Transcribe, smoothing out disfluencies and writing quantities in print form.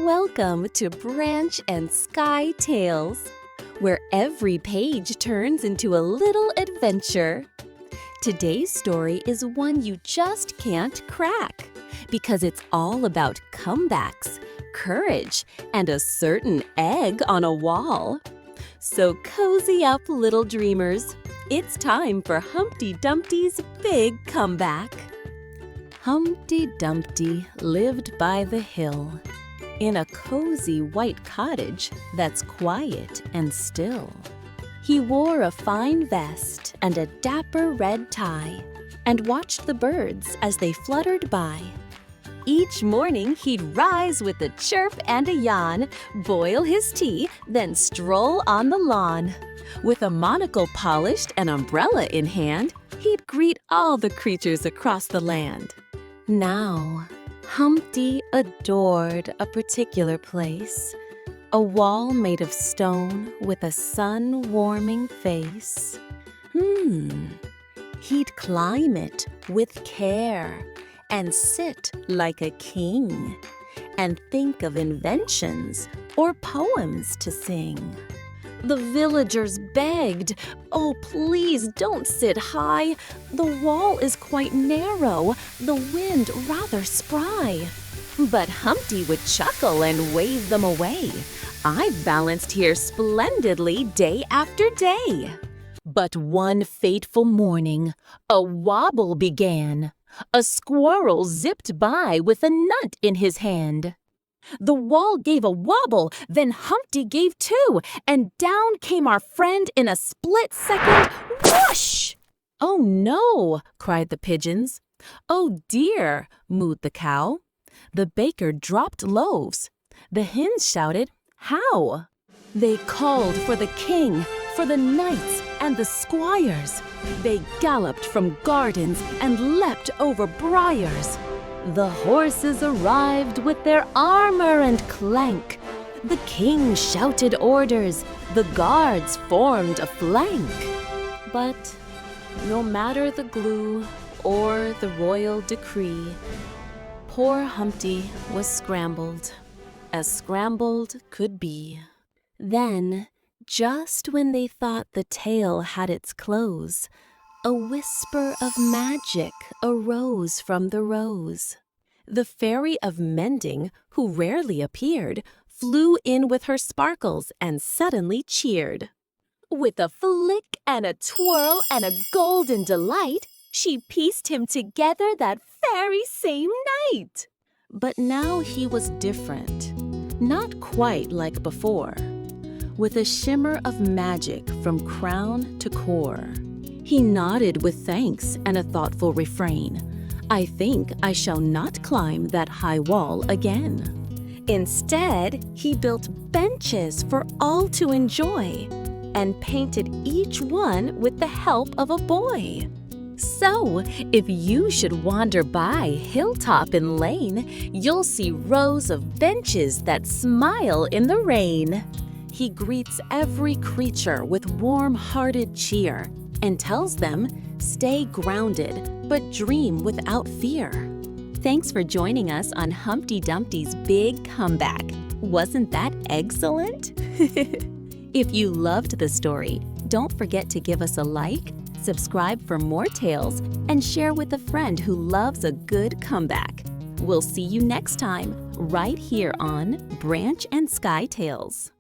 Welcome to Branch and Sky Tales, where every page turns into a little adventure. Today's story is one you just can't crack, because it's all about comebacks, courage, and a certain egg on a wall. So cozy up, little dreamers. It's time for Humpty Dumpty's big comeback. Humpty Dumpty lived by the hill, in a cozy white cottage that's quiet and still. He wore a fine vest and a dapper red tie, and watched the birds as they fluttered by. Each morning he'd rise with a chirp and a yawn, boil his tea, then stroll on the lawn. With a monocle polished and umbrella in hand, he'd greet all the creatures across the land. Now, Humpty adored a particular place, a wall made of stone with a sun-warming face. He'd climb it with care and sit like a king and think of inventions or poems to sing. The villagers begged, "Oh, please don't sit high. The wall is quite narrow, the wind rather spry." But Humpty would chuckle and wave them away. "I've balanced here splendidly day after day." But one fateful morning, a wobble began. A squirrel zipped by with a nut in his hand. The wall gave a wobble, then Humpty gave two, and down came our friend in a split second. Whoosh! "Oh no!" cried the pigeons. "Oh dear!" mooed the cow. The baker dropped loaves. The hens shouted, "How?" They called for the king, for the knights and the squires. They galloped from gardens and leapt over briars. The horses arrived with their armor and clank. The king shouted orders. The guards formed a flank. But no matter the glue or the royal decree, poor Humpty was scrambled, as scrambled could be. Then, just when they thought the tale had its close, a whisper of magic arose from the rose. The fairy of mending, who rarely appeared, flew in with her sparkles and suddenly cheered. With a flick and a twirl and a golden delight, she pieced him together that very same night. But now he was different, not quite like before, with a shimmer of magic from crown to core. He nodded with thanks and a thoughtful refrain. "I think I shall not climb that high wall again." Instead, he built benches for all to enjoy and painted each one with the help of a boy. So, if you should wander by hilltop and lane, you'll see rows of benches that smile in the rain. He greets every creature with warm-hearted cheer and tells them, "Stay grounded, but dream without fear." Thanks for joining us on Humpty Dumpty's big comeback. Wasn't that excellent? If you loved the story, don't forget to give us a like, subscribe for more tales, and share with a friend who loves a good comeback. We'll see you next time, right here on Branch and Sky Tales.